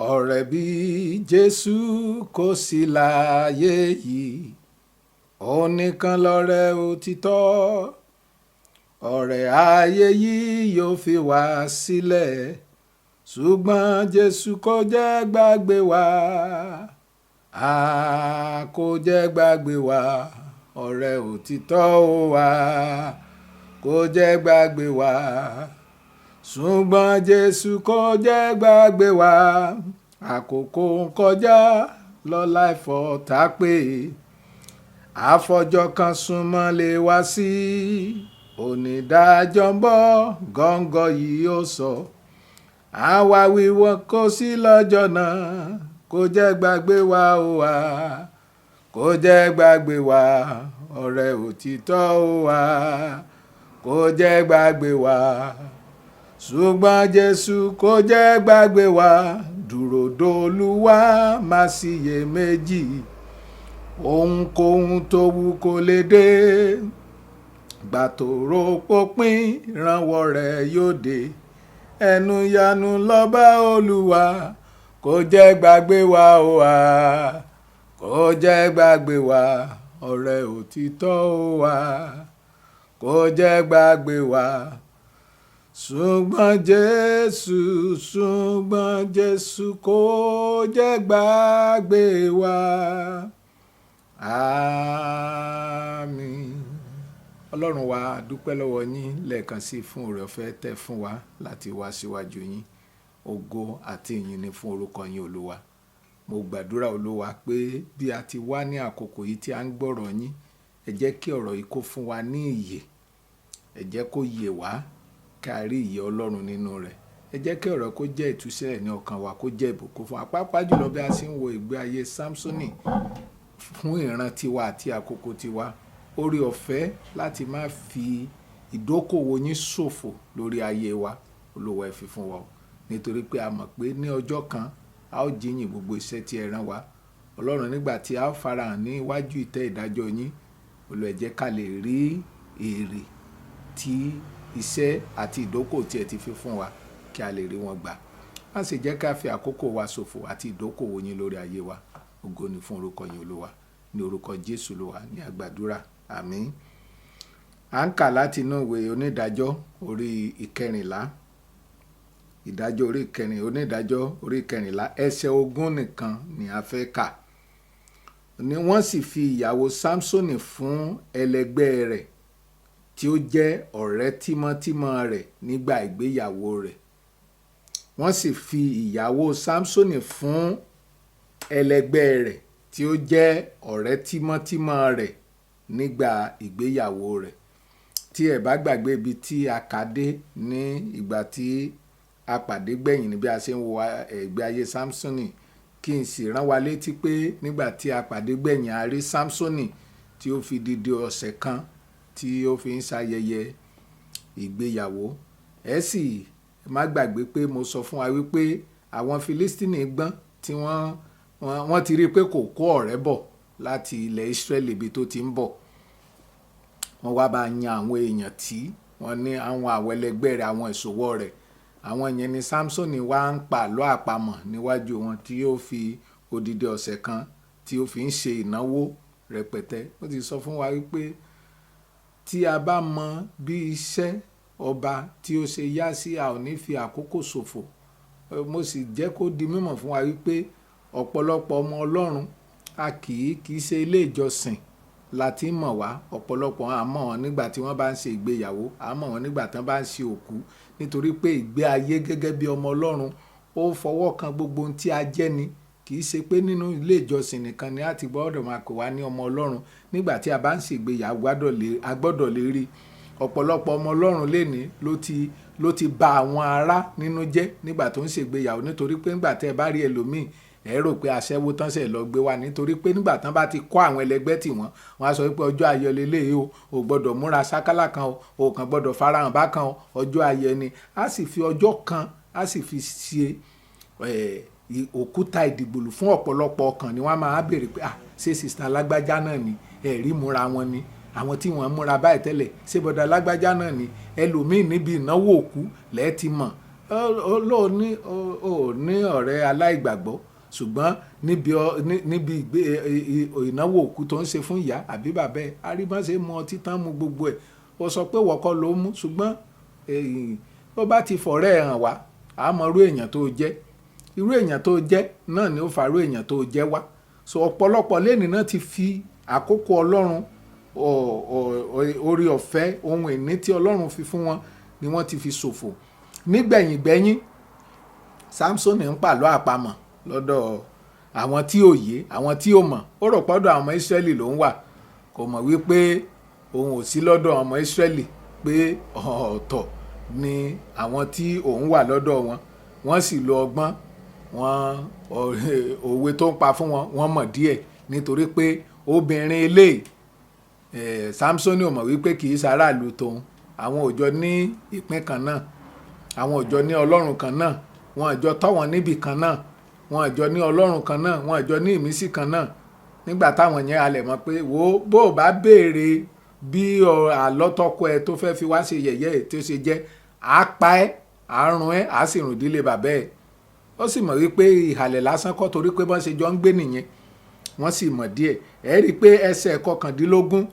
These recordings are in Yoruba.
ọ̀rẹ́ bí Jésù kò sí láyé yìí, òun nìkan lọ̀rẹ́ òtítọ́. Ọ̀rẹ́ ayé yìí yóò fi wá sílẹ̀, ṣùgbọ́n Jésù kò jẹ́ gbàgbé wa. Kò jẹ́ gbàgbé wa, ọ̀rẹ́ òtítọ́ wa kò jẹ́ gbàgbé wa. Ṣùgbọ́n Jésù kò jẹ́ gbàgbé wa. Àkókò ń kọjá lọ láì fọ̀tá pé, àfọjọ́ kan súnmọ́ lè wá sí. Onídàájọ́ ń bọ̀, gọ́ngọ́ yìí ó sọ. Àwa wíwọ́ kò sí lọ́jọ́ náà, kò jẹ́ gbàgbé wa o wa, kò jẹ́ gbàgbé wa, ọ̀rẹ́ òtítọ́ wa kò jẹ́ gbàgbé wa. Ṣùgbọ́n Jésù kò jẹ́ gbàgbé wa. Dúró d'Olúwa, má ṣiyèméjì, ohunkóhun tó wù kó lè dé. Gbà tó rò pópin, ìrànwọ́ rẹ̀ yóò dé. Ẹnu yanu lọ́ba Olúwa, kò jẹ́ gbàgbé wa o wa, kò jẹ́ gbàgbé wa, ọ̀rẹ́ òtítọ́ wa kò jẹ́ gbàgbé wa. Ṣùgbọ́n Jésù kò jẹ́ gbàgbé wa. Àmín. Ọlọ́run wa, dúpẹ́ lọ́wọ́ yín lẹ́ẹ̀kan sí fún oore ọ̀fẹ́ tẹ́ fún wa láti wá síwájú yín. Ògo àti ìyìn ni fún orúkọ yín Olúwa. Mo gbàdúrà Olúwa pé bí a ti wá ní àkókò yìí tí a ń gbọ́rọ̀ yín, ẹ jẹ́ kí ọ̀rọ̀ yìí kó fún wa ní ìyè. Ẹ jẹ́ kó yè wá, ká rí ìyè Ọlọ́run nínú rẹ̀. Ẹ jẹ́ kí ọ̀rọ̀ kó jẹ́ ìtúsílẹ̀ ní ọkàn wa, kó jẹ́ ìbùkún fún wa. Pàápàá jùlọ bí a sì ń wo ìgbé ayé Samsoni fún ìran tiwa àti àkókò tiwa. Oore ọ̀fẹ́ láti má fi ìdókòwò yín ṣòfò lórí ayé wa, Olúwa ẹ fi fún wa. Nítorí pé a mọ̀ pé ní ọjọ́ kan a ó jíyìn gbogbo iṣẹ́ tí ẹ rán wa. Ọlọ́run, nígbà tí a ó farahàn ní iwájú ìtẹ́ ìdájọ́ yín, Olúwa ẹ jẹ́ ká lè rí èrè tí iṣẹ́ àti ìdókòwò tí ẹ ti fi fún wa, kí a lè rí wọn gbà. Má ṣe jẹ́ ká fi àkókò wa ṣòfò àti ìdókòwò yín lórí ayé wa. Ògo ni fún orúkọ yín Olúwa. Ní orúkọ Jésù Olúwa ní àgbàdúrà. Àmín. À ń kà láti inú ìwé Onídàájọ́ orí ìkẹrìnlá. Ìdájọ́ orí ìkẹrìn, Onídàájọ́ orí ìkẹrìnlá, ẹsẹ̀ 20 nìkan ni a fẹ́ kà. Ni wọ́n sì fi ìyàwó Samsoni fún ẹlẹgbẹ rẹ̀ tí ó jẹ́ ọ̀rẹ́ tímọ́tímọ́ rẹ̀ nígbà ìgbéyàwó rẹ̀. Wọ́n sì fi ìyàwó Samsoni fún ẹlẹgbẹ rẹ̀ tí ó jẹ́ ọ̀rẹ́ tímọ́tímọ́ rẹ̀ nígbà ìgbéyàwó rẹ̀. Tí ẹ bá gbàgbé ibi tí a kà dé ní ìgbà tí a pàdé gbẹ̀yìn ní bí a ṣe ń wo ìgbé ayé Samsoni, kí n sì rán wa létí pé nígbà tí a pàdé gbẹ̀yìn a rí Samsoni tí ó fi dídí ọ̀sẹ̀ kan tí ó fi ń ṣayẹyẹ ìgbéyàwó. Ẹ sì má gbàgbé pé mo sọ fún wa wípé àwọn Filistini gbọ́n tí wọ́n ti rí pé kò kó ọ̀rẹ́ bọ̀ láti ilẹ̀ Israẹli ibi tó ti ń bọ̀. Wọ́n wá bá yan àwọn èèyàn tí wọ́n ní àwọn àwẹlẹgbẹ́ rẹ̀, àwọn ìṣòwò rẹ̀. Àwọn yẹn ni Samsoni wá ń pa àlọ́ àpamọ̀ níwájú wọn tí ó fi odidi ọ̀sẹ̀ kan tí ó fi ń ṣe ìnáwó rẹpẹtẹ. Ó ti sọ fún wa wípé tí a bá mọ bí iṣẹ́ ọba tí ó ṣe yá sí, a ò ní fi àkókò ṣòfò. Mo sì jẹ́ kó di mímọ̀ fún wa wípé ọ̀pọ̀lọpọ̀ ọmọ Ọlọ́run a kì í ṣe ilé ìjọsìn láti mọ̀ wá. Ọ̀pọ̀lọpọ̀ a mọ̀ wọn nígbà tí wọ́n bá ń ṣe ìgbéyàwó, a mọ̀ wọn nígbà tí wọ́n bá ń ṣe òkú. Nítorí pé ìgbé ayé gẹ́gẹ́ bí ọmọ Ọlọ́run ó fọwọ́ kan gbogbo ohun tí a jẹ́ ni. Kì í ṣe pé nínú ilé ìjọsìn nìkan ni a ti gbọ́dọ̀ máa pè wá ní ọmọ Ọlọ́run. Nígbà tí a bá ń ṣe ìgbéyàwó a gbọ́dọ̀ lè rí. Ọ̀pọ̀lọpọ̀ ọmọ Ọlọ́run lénìí ló ti bà àwọn ará nínú jẹ́ nígbà tó ń ṣe ìgbéyàwó. Nítorí pé nígbà tí ẹ bá rí ẹlòmíì, ẹ rò pé aṣẹ́wó tán ṣe lọ gbé wá. Nítorí pé nígbà tán bá ti kọ́ àwọn ẹlẹgbẹ́ tí wọ́n á sọ wípé ọjọ́ ayọ̀ lélẹ́yìí o gbọ́dọ̀ múra sákálà kan o kàn gbọ́dọ̀ farahàn bákan ọjọ́ ayọ̀ ni. A sì fi ọjọ́ kan a sì fi ṣe òkúta ìdìgbòlù fún ọ̀pọ̀lọpọ̀ ọkàn ni wọ́n máa béèrè pé ṣé sista lágbájá náà ni, ẹ̀rí múra wọn ni. àwọn tí wọ́n múra báyìí tẹ́lẹ̀ ṣé bọ́dà lágbájá náà ni. Ẹlòmíì níbi ìnáwó òkú lẹ́ẹ̀ ti mọ̀ ó ní ọ̀rẹ́ aláìgbàgbọ́ ṣùgbọ́n níbi ìnáwó òkú tó ń ṣe fún ìyá àbí bàbá ẹ̀ arímọ́ṣe mu ọtí tán mu gbogbo ẹ̀ ó sọ pé wọ́kọ́ ló mú ṣùgbọ́n bó bá ti fọ̀rẹ́ ẹ̀ hàn wá àmọ́ irú èèyàn tó jẹ́ irú èèyàn tó jẹ́ náà ni ó fa irú èèyàn tó jẹ́ wá so ọ̀pọ̀lọpọ̀ lẹ́ni náà ti fi àkókò Ọlọ́run orí ọ̀fẹ́ ohun ìní tí Ọlọ́run fi fún wọn ni wọ́n ti fi ṣòfò nígbẹ̀yìngbẹ́yìn Samsoni ń pàlọ́ àpamọ̀ lọ́dọ̀ àwọn tí ò yé àwọn tí ò mọ̀ ó rò pọ́dọ̀ àwọn Ísírẹ́lì ló ń wà kò mọ̀ wípé òun ò sí lọ́dọ̀ ọmọ Ísírẹ́lì pé ọ̀tọ̀ ni àwọn tí òun wà lọ́dọ̀ wọ́n sì lo ọgbọ́n òwe tó ń pa fún wọ́n mọ̀ díẹ̀ nítorí pé obìnrin eléyìí Samsoni ò mọ̀ wípé kì í ṣaráàlú tóun àwọn ò jọ ní ìpín kan náà àwọn ò jọ ní Ọlọ́run kan náà wọn ò jọ tọ́ wọn níbì kan náà wọn ò jọ ní Ọlọ́run kan náà wọn ò jọ ní ìmísí kan náà nígbà táwọn yẹn halẹ̀ mọ́ pé wo bó o bá béèrè bí àlọ́tọ́kọ ẹ tó fẹ́ fi wá ṣe yẹ̀yẹ́ ẹ̀ tó ṣe jẹ́ á pa ẹ́ á run ẹ́ á sì rùn dílé bàbá ẹ̀ ó sì mọ̀ wípé ìhàlẹ̀ lásán kọ́ torí pé bọ́n ṣe jọ ń gbé nìyẹn wọ́n sì mọ̀ díẹ̀ ẹ̀ rí i pé ẹsẹ̀ kọkàndínlógún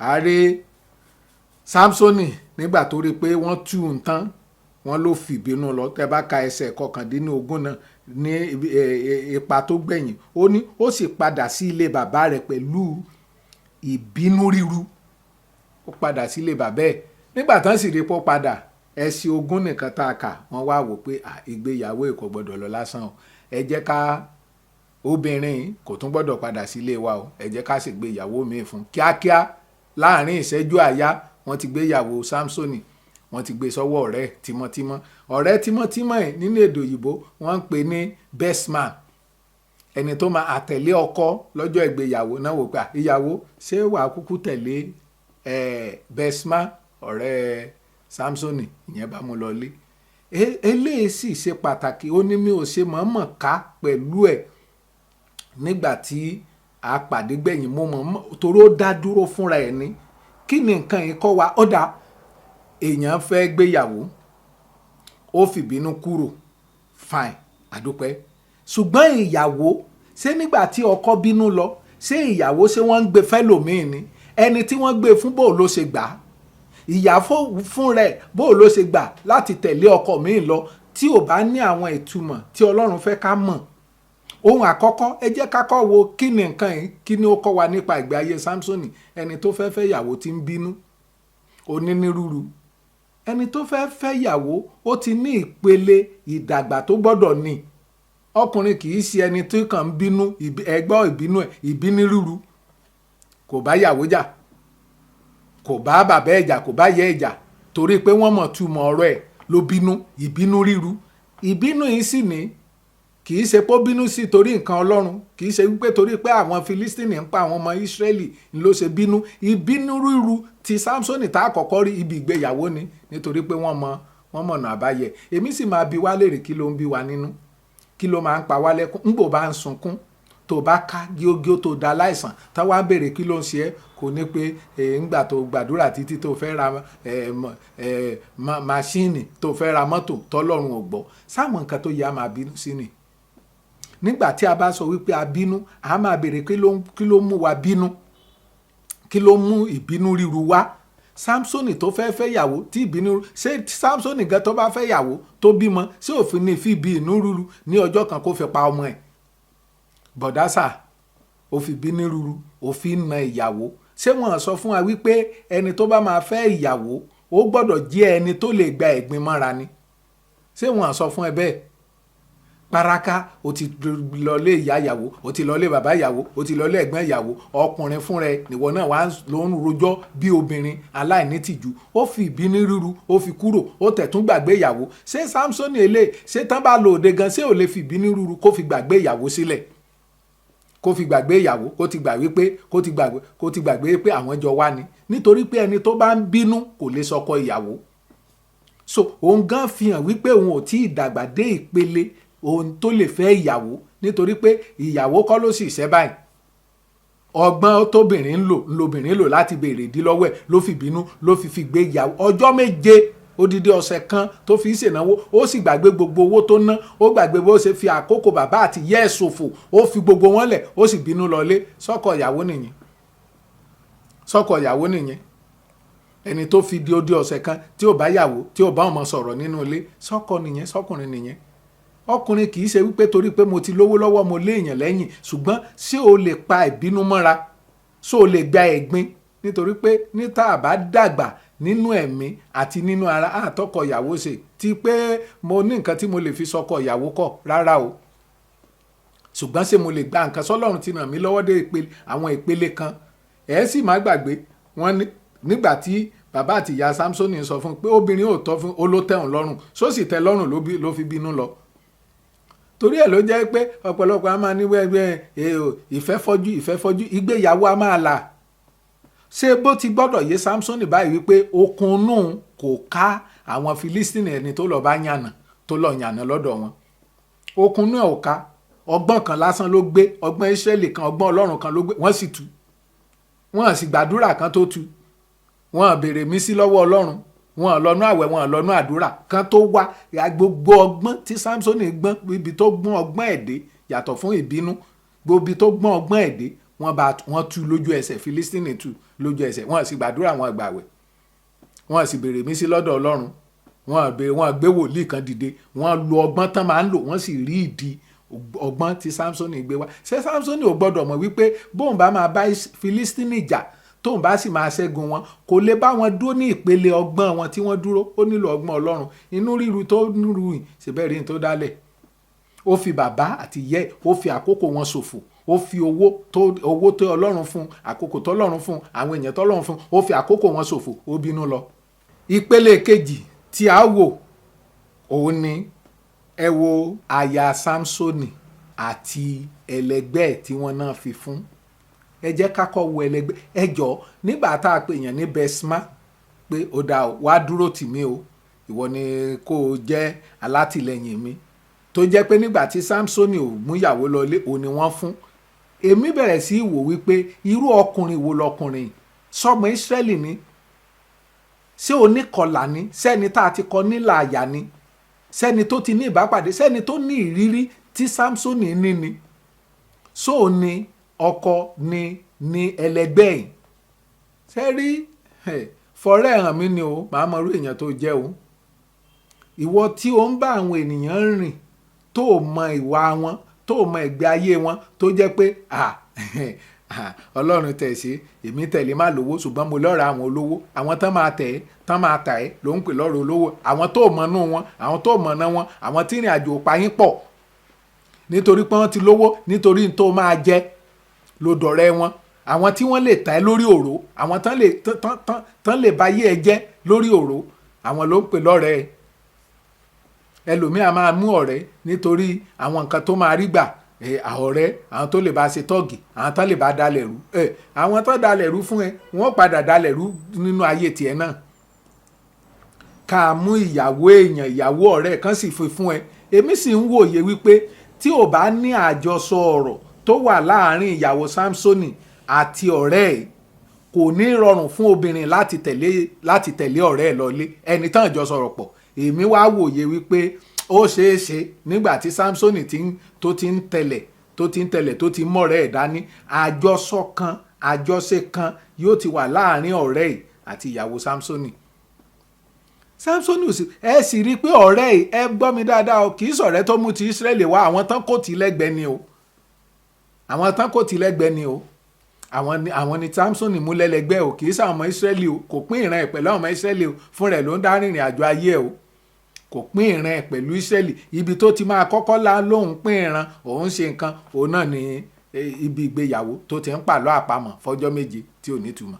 ààrẹ Samsoni nígbà tó rí i pé wọ́n tú un tán wọ́n ló fìbínú lọ tẹ́ bá ka ẹsẹ̀ kọkàndínlógún náà ní ipa tó gbẹ̀yìn ó ní ó sì padà sí ilé bàbá rẹ̀ pẹ̀lú ìbínú ríru ó padà sí ilé bàbá ẹ̀ nígbà tán sì rí pọ́ padà ẹ̀sìn ogún nìkan tá a kà wọ́n wá wò pé ìgbéyàwó kò gbọ́dọ̀ lọ lásán o ẹ jẹ́ ká obìnrin kò tún gbọ́dọ̀ padà sí ilé wa o ẹ jẹ́ ká sì gbéyàwó míì fún kíákíá láàrin ìṣẹ́jú àyá wọ́n ti gbéyàwó Samsoni wọ́n ti gbé sọ́wọ́ ọ̀rẹ́ tímọ́tímọ́ ọ̀rẹ́ tímọ́tímọ́ ẹ̀ nínú èdè òyìnbó wọ́n ń pè ní best man ẹni tó máa àtẹ̀lé ọkọ lọ́jọ́ ìgbéyàwó náà wò pé ìyàwó ṣé wàá kúkú tẹ̀lé best man ọ̀rẹ́ Samsoni ìyẹn bá mú lọ lé eléyìí sì ṣe pàtàkì ó ní mi ò ṣe mọ̀ọ́mọ̀ ká pẹ̀lú ẹ̀ nígbà tí a pàdé gbẹ̀yìn mo mọ̀ torí ó dá dúró fúnra ẹ̀ ní kí ni nǹkan yìí kọ́ wa ó dá èèyàn fẹ́ gbéyàwó ó fìbínú kúrò fine àdúpẹ́ ṣùgbọ́n ìyàwó ṣé nígbà tí ọkọ bínú lọ ṣé ìyàwó ṣé wọ́n ń gbé fẹ́lòmíì ni ẹni tí wọ́n gbé fún bó ló ṣe gbà á ìyàwó fún rẹ̀ bó ló ṣe gbà láti tẹ̀lé ọkọ míì lọ tí ò bá ní àwọn ìtumọ̀ tí Ọlọ́run fẹ́ ká mọ̀ ohun àkọ́kọ́ ẹ jẹ́ ká kọ́ wo kí ni nǹkan yìí kí ni ó kọ́ wa nípa ìgbé ayé Samsoni ẹni tó fẹ́ fẹ́ ìyàwó tí ń bínú onínírúurú ẹni tó fẹ́ fẹ́ ìyàwó ó ti ní ìpele ìdàgbà tó gbọ́dọ̀ ní ọkùnrin kì í ṣe ẹni tó kàn ń bínú ẹgbọ́ ìbínú ẹ̀ ìbínírúurú kò bá ìyàwó jà kò bá bàbá ẹ̀ jà kò bá yẹ ẹ̀ jà torí pé wọ́n mọ̀ túmọ̀ ọ̀rọ̀ ẹ̀ ló bínú ìbínú ríru ìbínú yìí sì ní kì í ṣe pé ó bínú sí torí nǹkan Ọlọ́run kì í ṣe wípé torí pé àwọn Filistini ń pa àwọn ọmọ Ísírẹ́lì ló ṣe bínú ìbínú ríru ti Samsoni tá a kọ́kọ́ rí ibi ìgbéyàwó ni nítorí pé wọ́n mọ̀nà àbáyẹ èmi sì máa bi wá léèrè kí ló ń bí wa nínú kí ló máa ń pa wá lẹ́kún ńgbò bá ń sunkún tó bá ká gíógíó tó da láìsàn tá wá béèrè kí ló ń ṣe é kò ní pé ńgbà tó gbàdúrà títí tó fẹ́ ra máṣíìnì tó fẹ́ ra mọ́tò tọ́lọ́run ò gbọ́ sáwọn nǹkan tó yẹ á máa bínú sí ni nígbà tí a bá sọ wípé a bínú a máa béèrè kí ló mú wa bínú kí ló mú ìbínú ríru wá Samsoni tó fẹ́ fẹ́ yàwó tí ìbínú ṣé Samsoni gan tó bá fẹ́ yàwó tó bímọ ṣé òfin ní fi bí inú rúru ní ọjọ́ kan kó fi pa ọmọ ẹ̀ bọ̀dásà ó fi bínú rúru ó fi na ìyàwó ṣé wọ́n sọ fún wa wípé ẹni tó bá máa fẹ́ ìyàwó ó gbọ́dọ̀ jẹ́ ẹni tó lè gba ẹ̀gbin mọ́ra ni ṣé wọ́n sọ fún ẹ bẹ́ẹ̀ paraka o ti lọlé ìyá ìyàwó o ti lọlé bàbá ìyàwó o ti lọlé ẹ̀gbọ́n ìyàwó ọkùnrin fún rẹ nìwọ náà wà ló ń rojọ́ bí obìnrin aláìnítìjú ó fi ìbínú ríru ó fi kúrò ó tẹ̀tún gbàgbé ìyàwó ṣé Samsoni èlé ṣé tán bá lò òde gan ṣé ò lè fi ìbínú ríru kó fi gbàgbé ìyàwó sílẹ̀ kó fi gbàgbé ìyàwó kó ti gbàgbé pé àwọn jọ wá ni nítorí pé ẹni tó bá ń bínú kò lè sọkọ ìyàwó so òun gan fi hàn wípé òun ò tí ì dàgbà dé ìpele ohun tó lè fẹ́ ìyàwó nítorí pé ìyàwó kọ́ ló sì ṣẹ́ báyìí ọgbọ́n tóbìnrin ń lò láti béèrè ìdí lọ́wọ́ ẹ̀ ló fi bínú ló fi gbé ìyàwó ọjọ́ méje odidi ọ̀sẹ̀ kan tó fi ṣènáwó, ó sì gbàgbé gbogbo owó tó ná, ó gbàgbé bó ṣe fi àkókò bàbá àti ìyá ẹ̀ ṣòfò, ó fi gbogbo wọn lẹ̀, ó sì bínú lọlé. Sọ́kọ ìyàwó nìyẹn, sọ́kọ ìyàwó nìyẹn. Ẹni tó fi di odi ọ̀sẹ̀ kan tí ò bá yàwó, tí ò bá ọmọ sọ̀rọ̀ nínú ilé, sọ́kọ nìyẹn, sọ́kùnrin nìyẹn. Ọkùnrin kì í ṣe wípé torí pé mo ti lówó lọ́wọ́ mo lé èèyàn lẹ́yìn, ṣùgbọ́n ṣé o lè pa ìbínú mọ́ra, ṣé o lè gba ẹ̀gbin, nítorí pé níta àbá dàgbà nínú ẹ̀mí àti nínú ara àtọkọ ìyàwó ṣe ti pé mo ní nǹkan tí mo lè fi sọkọ ìyàwó kọ, rárá o. Ṣùgbọ́n ṣé mo lè gba nǹkan, sọ́lọ́run ti ràn mí lọ́wọ́ dé àwọn ìpele kan. Ẹ sì má gbàgbé, wọ́n ní nígbà tí bàbá àti ìyá Samsoni sọ fún pé obìnrin ò tọ́ fún olótẹ̀hún lọ́rùn, só sì tẹ́ lọ́rùn ló fi bínú lọ. Torí ẹ̀ ló jẹ́ pé ọ̀pọ̀lọpọ̀ a máa ní wẹ́gbẹ́ ìfẹ́ fọ́jú, ìgbéyàwó a máa là. Ṣé bó ti gbọ́dọ̀ yé Samsoni báyìí wípé okun inú kò ká àwọn Filistini ẹni tó lọ bá yànnà lọ́dọ̀ wọn. Okun inú ẹ̀ ò ká, ọgbọ́n kan lásán ló gbé, ọgbọ́n Ísírẹ́lì kan, ọgbọ́n Ọlọ́run kan ló gbé, wọ́n sì tú. Wọ́n sì gbàdúrà kan tó tú. Wọ́n béèrè mí sí lọ́wọ́ Ọlọ́run, wọ́n lọ́nú àwẹ̀, wọ́n lọ́nú àdúrà kan tó wá. Gbogbo ọgbọ́n tí Samsoni gbọ́n, ibi tó gbọ́n ọgbọ́n ẹ̀dẹ́ yàtọ̀ fún ìbínú, gbogbo ibi tó gbọ́n ọgbọ́n ẹ̀dẹ́ wọ́n tú lójú ẹsẹ̀, Filistini tú lójú ẹsẹ̀. Wọ́n sì gbàdúrà, wọ́n gbàwẹ̀, wọ́n sì béèrè mí sí lọ́dọ̀ Ọlọ́run, wọ́n gbé wòlíì kan dìde, wọ́n lo ọgbọ́n tán máa ń lò, wọ́n sì rí ìdí ọgbọ́n tí Samsoni gbé wá. Ṣé Samsoni ò gbọ́dọ̀ mọ̀ wípé bóun bá máa bá Filistini jà, tóun bá sì máa ṣẹ́gun wọn, kò lè bá wọn dúró ní ìpele ọgbọ́n wọn tí wọ́n dúró, ó nílò ọgbọ́n Ọlọ́run. Inú ríru tó nírú yìí ṣèbẹ́ rí ní tó dálẹ̀. Ó fi bàbá àti ìyá ẹ̀, ó fi àkókò wọn ṣòfò, ó fi owó tó Ọlọ́run fún, àkókò tó Ọlọ́run fún, àwọn èèyàn tó Ọlọ́run fún, ó fi àkókò wọn ṣòfò, ó bínú lọ. Ìpele kejì tí a wò òun ni ẹ wo aya Samsoni àti ẹlẹgbẹ́ tí wọ́n náà fi fún. Ẹ jẹ́ ká kọ́ wo ẹlẹgbẹ́. Ẹ jọ nígbà tá a pè yàn ní Besma pé ó dá wá dúró tì mí o, ìwọ ni kó o jẹ́ alátìlẹyìn mi, tó jẹ́ pé nígbà tí Samsoni ò mú ìyàwó lọlé òun ni wọ́n fún. Èmi bẹ̀rẹ̀ sí wò wípé irú ọkùnrin wo lọkùnrin, sọmọ Ísírẹ́lì ni, ṣé oníkọlà ni, sẹ́ni tá a ti kọ nílà àyà ni, sẹ́ni tó ti ní ìbápàdé, sẹ́ni tó ní ìrírí tí Samsoni ní ni, sóò ni ọkọ ni ẹlẹgbẹ́ yìí. Ṣé rí fọrẹ́ hàn mí ni o, màá mọ irú èèyàn tó jẹ́ o. Ìwọ tí o ń bá àwọn ènìyàn rìn tó mọ ìwà wọn, tó mọ ìgbé ayé wọn, tó jẹ́ pé Ọlọ́run tẹ̀ sí èmi tẹ̀lé má lówó, ṣùgbọ́n mo lọ́ra àwọn olówó, àwọn tán máa tẹ̀ ẹ́, tán máa tà ẹ́ ló ń pè lọ́rọ̀ olówó. Àwọn tó mọ̀nú wọn, àwọn tó mọ̀nà wọn, àwọn tí ìrìn àjò pa yín pọ̀ nítorí pé wọ́n ti lówó, nítorí tó máa jẹ ló dọ̀rẹ́ wọn. Àwọn tí wọ́n lè tà ẹ́ lórí òró, àwọn tán lè bá yé ẹ jẹ́ lórí òró, àwọn ló ń pè lọ́rẹ́ ẹ. Ẹlòmíà máa mú ọ̀rẹ́ nítorí àwọn nǹkan tó máa rí gbà. Ọ̀rẹ́ àwọn tó lè bá ṣe tọ́ọ̀gì, àwọn tó lè bá dalẹ̀ rú. Àwọn tó dalẹ̀ rú fún ẹ, wọ́n padà dalẹ̀ rú nínú ayé tiẹ̀ náà. Ká mú ìyàwó èèyàn, ìyàwó ọ̀rẹ́ kan sì fi fún ẹ. Èmi sì ń wòye wípé tí ò bá ní àjọsọ ọ̀rọ̀ tó wà láàárín ìyàwó Samsoni àti ọ̀rẹ́ ẹ̀, kò ní rọrùn fún obìnrin láti tẹ̀lé ọ̀rẹ́ ẹ̀ lọlé, ẹni tán jọ sọ̀rọ̀ pọ̀. Èmi wá wòye wípé ó ṣeé ṣe nígbà tí Samsoni tó ti ń tẹ̀lẹ̀ tó ti mọ̀rẹ́ ẹ̀ dání, àjọṣe kan yóò ti wà láàárín ọ̀rẹ́ ẹ̀ àti ìyàwó Samsoni. Samsoni ẹ sì rí i pé ọ̀rẹ́ ẹ̀, ẹ gbọ́ mi dáadáa o, kì í ṣọ̀rẹ́ tó mú ti Ísírẹ́lì wá, àwọn tán kò tí lẹ́gbẹ̀ẹ́ ni o. Àwọn tán kò tí lẹ́gbẹ̀ẹ́ ni o. Àwọn ni Samsoni mú lẹ́lẹ́gbẹ́ o, kì í ṣàwọn ọmọ Ísírẹ́lì o, kò pín ìran ẹ̀ pẹ̀lú àwọn ọmọ Ísírẹ́lì o, fún rẹ̀ ló ń dá rìnrìn àjò ayé o. Kò pín ìran ẹ̀ pẹ̀lú Ísírẹ́lì. Ibi tó ti máa kọ́kọ́ lóhùn pín ìran, òun ṣe nǹkan, òun náà ni ibi ìgbéyàwó tó ti ń pàlọ́ àpamọ̀ fọjọ́ méje tí ò nítumọ̀.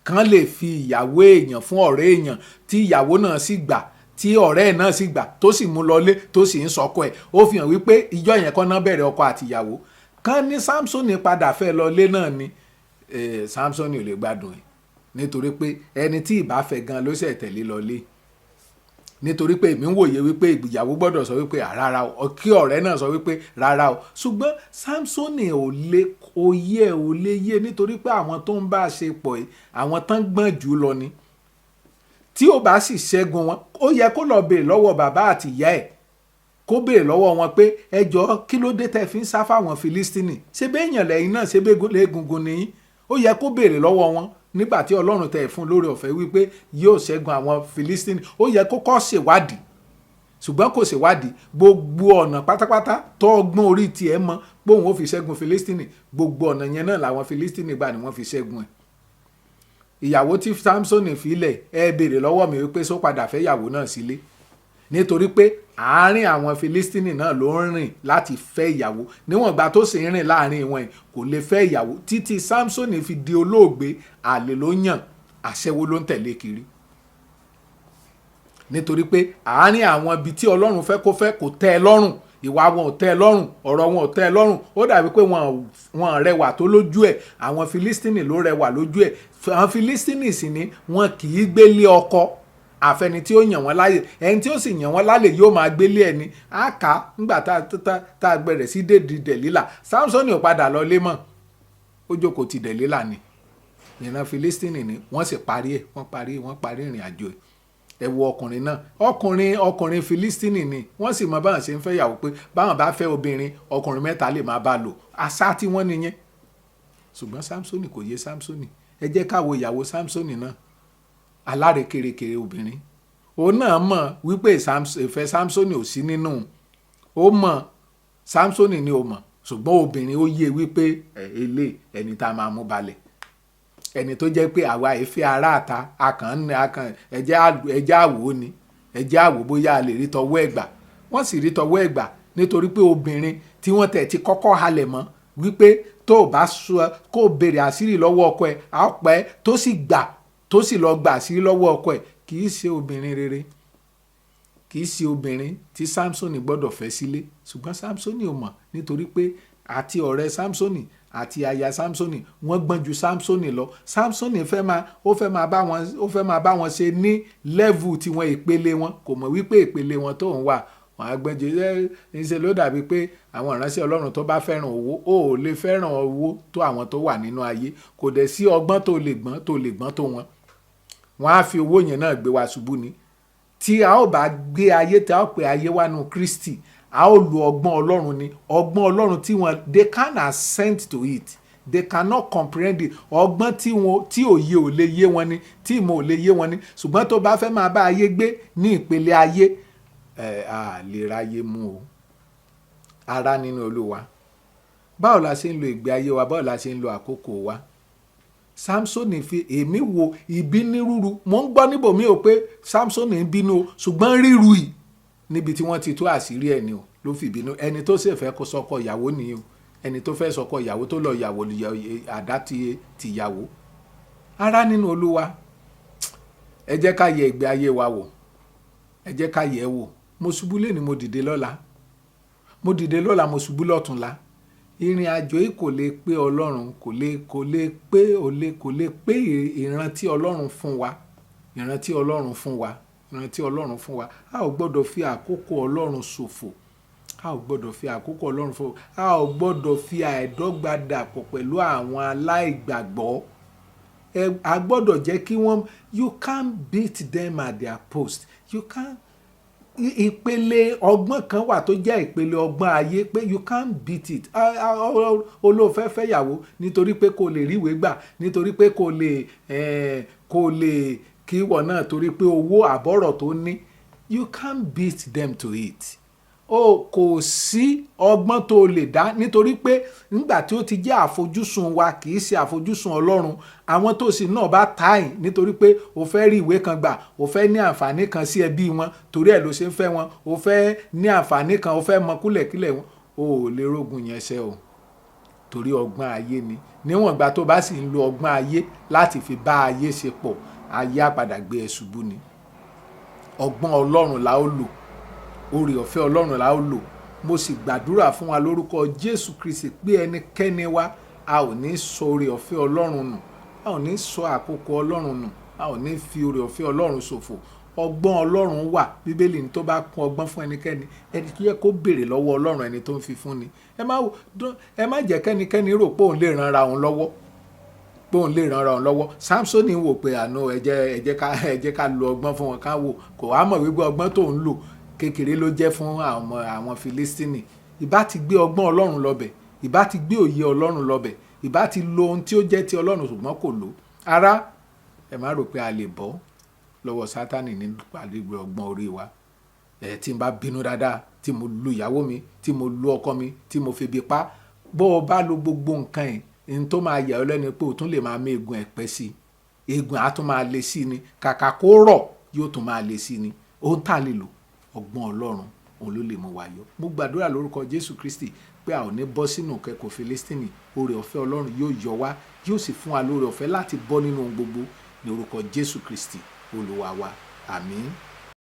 Kán lè fi ìyàwó èèyàn fún ọ̀rẹ́ èèyàn tí ìyàwó náà sì gbà, tí ọ̀rẹ́ ẹ̀ náà sì gbà, tó sì mú lọlé, tó sì ń sọkọ ẹ̀. Ó fi hàn wípé ìjọ yẹn kọ́ náà bẹ̀rẹ̀ ọkọ àti ìyàwó. Kán ní Samsoni padà fẹ́ lọlé náà ni Samsoni ò lè gbádùn ẹ̀, nítorí pé ẹni tí ìbá fẹ́ gan ló ṣẹ̀ tẹ̀lé lọlé. Nítorí pé èmi ń wòye wípé ìgbéyàwó gbọ́dọ̀ sọ wípé rárá o, kí ọ̀rẹ́ náà sọ wípé rárá o. Ṣùgbọ́n Samsoni ò lè yé nítorí pé àwọn tó ń bá ṣe pọ̀ yìí, àwọn tán gbọ́n jù lọ ni. tí ó bá sì ṣẹ́gun wọn ó yẹ kó lọ béèrè lọ́wọ́ bàbá àti ìyá ẹ̀, kó béèrè lọ́wọ́ wọn pé ẹ jọ̀ọ́ kí ló dé tẹ́ fi ń sá fáwọn Filistini, ṣé bẹ́ẹ̀ èèyàn lẹ́yìn náà, ṣé bẹ́ẹ̀ egungun nìyí. Ó yẹ kó béèrè lọ́wọ́ wọn nígbà tí Ọlọ́run tẹ̀ fún lórí ọ̀fẹ́ wípé yóò ṣẹ́gun àwọn Filistini. Ó yẹ kó kọ́ ṣèwádìí, ṣùgbọ́n kò ṣèwádìí. Gbogbo ọ̀nà pátápátá tó ọgbọ́n orí tiẹ̀ mọ̀ pé òun ó fi ṣẹ́gun Filistini, gbogbo ọ̀nà yẹn náà làwọn Filistini gbà ni wọ́n fi ṣẹ́gun ẹ̀. Ìyàwó tí Samsoni filẹ̀, ẹ béèrè lọ́wọ́ mi wípé só padà fẹ́ ìyàwó náà sílé, nítorí pé àárín àwọn Filistini náà ló ń rìn láti fẹ́ ìyàwó. Níwọ̀n ìgbà tó sì ń rìn láàrin wọn kò lè fẹ́ ìyàwó títí Samsoni fi di olóògbé, àlè ló yàn, aṣẹ́wó ló ń tẹ̀lé kiri. Nítorí pé àárín àwọn ibi tí Ọlọ́run fẹ́ kó fẹ́ kò tẹ́ ẹ lọ́rùn, ìwà wọn ò tẹ́ ẹ lọ́rùn, ọ̀rọ̀ wọn ò tẹ́ ẹ lọ́rùn. Ó dàbí pé wọn rẹwà tó lójú ẹ̀, àwọn Filistini ló rẹwà lójú ẹ̀. Àwọn Filistini sì ni wọn kì í gbélé ọkọ àfẹni tí ó yàn wọ́n láàyè, ẹni tí ó sì yàn wọ́n láàyè yóò máa gbélé ẹni. Àká ńgbà tá a gbẹ̀rẹ̀ sí dédìí Dẹ̀lílà, Samsoni ò padà lọ lé mọ́, ó jókòó ti Dẹ̀lílà ni. ìran Filistini ni wọ́n sì parí ẹ̀, wọ́n parí ìrìn àjò ẹ̀. Ẹ wo ọkùnrin náà, ọkùnrin Filistini ni wọ́n sì mọ báwọn ṣe ń fẹ́ yàwó, pé báwọn bá fẹ́ obìnrin ọkùnrin mẹ́ta lè máa bá lò, àṣà tí wọ́n nìyẹn. Ṣùgbọ́n Samsoni kò yé Samsoni. Ẹ jẹ́ ká wo ìyàwó Samsoni náà, alárekérekè obìnrin. Òun náà mọ̀ wípé ìfẹ́ Samsoni ò sí nínú, ó mọ̀ Samsoni ni ó mọ̀, ṣùgbọ́n obìnrin ó yé wípé ẹni tá a máa mú balẹ̀, ẹni tó jẹ́ pé àwa ìfẹ́ ara àta akàn ẹjẹ́ àwò ni, ẹjẹ́ àwò bóyá a lè rí tọwọ́ ẹ̀gbà. Wọ́n sì rí tọwọ́ ẹ̀gbà nítorí pé obìnrin tí wọ́n tẹ̀ ti kọ́kọ́ halẹ̀ mọ́ wípé tó o bá sọ kó o béèrè àṣírí lọ́wọ́ ọkọ ẹ̀ á pẹ́, tó sì lọ gbà àṣírí lọ́wọ́ ọkọ ẹ̀, kì í ṣe obìnrin rere, kì í ṣe obìnrin tí Samsoni gbọ́dọ̀ fẹ́ sílé. Ṣùgbọ́n Samsoni ò mọ̀, nítorí pé àti ọ̀rẹ́ Samsoni àti aya Samsoni wọ́n gbọ́n ju Samsoni lọ. Samsoni fẹ́ máa bá wọn ṣe ní level tiwọn, ìpele wọn, kò mọ̀ wípé ìpele wọn tó ń wà wọ́n á gbẹ́jọ. Ṣe ló dàbí pé àwọn ìránṣẹ́ Ọlọ́run tó bá fẹ́ràn owó, ó ò lè fẹ́ràn owó tó àwọn tó wà nínú ayé. Kò dẹ̀ sí ọgbọ́n tó lè gbọ́n tó wọn. Wọ́n á fi owó yẹn náà gbé wa ṣubú ni. Tí a ó bá gbé ayé, tí a ó pè ayé wa nù Kristi, a ó lo ọgbọ́n Ọlọ́run ni. Ọgbọ́n Ọlọ́run tí wọ́n, they can assent to it, they cannot comprehend it. Ọgbọ́n tí òye ò lè yé wọn ni, tí ìmọ̀ ò lè yé wọn ni. Ṣùgbọ́n tó bá fẹ́ máa bá ayé gbé ní ìpele ayé, a lè ráyé mú o. Ará nínú Olúwa, báwo la ṣe ń lo ìgbé ayé wa, báwo la ṣe ń lo àkókò wa? Samsoni fi èmi wo ìbínirúru. Mo ń gbọ́ níbòmí o pé Samsoni ń bínú o, ṣùgbọ́n ríru yìí níbi tí wọ́n ti tú àṣírí ẹni o ló fi bínú. Ẹni tó sì fẹ́ kó sọkọ ìyàwó nìyí o, ẹni tó fẹ́ sọkọ ìyàwó tó lọ ìyàwó àdá ti ìyàwó. Ará nínú Olúwa, ẹ jẹ́ ká yẹ ìgbé ayé wa wò, ẹ jẹ́ ká yẹ ẹ́ wò. Mo ṣubú lónìí, mo dìde lọ́la, mo ṣubú lọ́tùnla. Ìrìn àjò yìí kò lè pé Ọlọ́run, kò lè pé ìrántí Ọlọ́run fún wa, ìrántí Ọlọ́run fún wa. A ò gbọ́dọ̀ fi àkókò Ọlọ́run ṣòfò, a ò gbọ́dọ̀ fi àìdọ́gba dàpọ̀ pẹ̀lú àwọn aláìgbàgbọ́. A gbọ́dọ̀ jẹ́ kí wọ́n, you can't beat them at their post, you can't. Ìpele ọgbọ́n kan wà tó jẹ́ ìpele ọgbọ́n ayé, pé you can't beat it. Olóòfẹ́ fẹ́yàwó nítorí pé kò lè ríwèé gbà, nítorí pé kò lè kí wọ́n náà torí pé owó àbọ̀rọ̀ tó ní. You can't beat them to it. Kò sí ọgbọ́n tó lè dá, nítorí pé nígbà tí ó ti jẹ́ àfojúsùn wa kì í ṣe àfojúsùn Ọlọ́run. Àwọn tó sì náà bá táyìn nítorí pé o fẹ́ rí ìwé kan gbà, o fẹ́ ní àǹfààní kan sí ẹbí wọn, torí ẹ̀ ló ṣe ń fẹ́ wọn, o fẹ́ ní àǹfààní kan, o fẹ́ mọ kúlẹ̀kílẹ̀ wọn, o ò lè rógun yẹn ṣe o, torí ọgbọ́n ayé ni. Níwọ̀n ìgbà tó bá sì ń lo ọgbọ́n ayé láti fi bá ayé ṣe pọ̀, ayé á padà gbé ẹ ṣubú ni. Ọgbọ́n Ọlọ́run la ó lò, oore ọ̀fẹ́ Ọlọ́run la ó lò. Mo sì gbàdúrà fún wa lórúkọ Jésù Kristi pé ẹnikẹ́ni wa, a ò ní sọ oore ọ̀fẹ́ Ọlọ́run nù, a ò ní sọ àkókò Ọlọ́run nù, a ò ní fi oore ọ̀fẹ́ Ọlọ́run ṣòfò. Ọgbọ́n Ọlọ́run wà. Bíbélì ní tó bá kún ọgbọ́n fún ẹnikẹ́ni, ẹni tó yẹ kó béèrè lọ́wọ́ Ọlọ́run ẹni tó ń fi fún ni. Ẹ má jẹ́ kẹ́nikẹ́ni rò pé òun lè ranra òun lọ́wọ́. pé òun lè ràn lọ́wọ́. Samsoni wò pé àná ẹ jẹ́ ká lo ọgbọ́n fún wọn ká wò, kò wá mọ̀ wípé ọgbọ́n tó ń lò kékeré ló jẹ́ fún àwọn Filistini. Ìbá ti gbé ọgbọ́n Ọlọ́run lọ́bẹ̀, ìbá ti gbé òye Ọlọ́run lọ́bẹ̀, ìbá ti lo ohun tí ó jẹ́ ti Ọlọ́run ṣùgbọ́n kò lò. Ará, ẹ má rò pé a lè bọ́ lọ́wọ́ Sátánì nípa gbígbé ọgbọ́n orí wa. Tí n bá bínú dáadáa, tí mo lu ìyàwó mi, tí mo lu ọkọ mi, tí mo febi pa, bó o bá lo gbogbo nǹkan ẹ̀, ní tó máa yà ọ́ lẹ́nu pé o tún lè máa mú eegun ẹ̀pẹ́ sí i, eegun á tún máa le sí ni, kàkà kó rọ̀ yóò tún máa le sí ni. Ohun tá a lè lò, ọgbọ́n Ọlọ́run òun ló lè mú wa yọ. Mo gbàdúrà lórúkọ Jésù Kristi pé a ò ní bọ́ sínú kẹ́kọ̀ọ́ Filistini. Oore ọ̀fẹ́ Ọlọ́run yóò yọ wá, yóò sì fún wa lóore ọ̀fẹ́ láti bọ́ nínú ohun gbogbo ní orúkọ Jésù Kristi Olúwa wa. Àmín.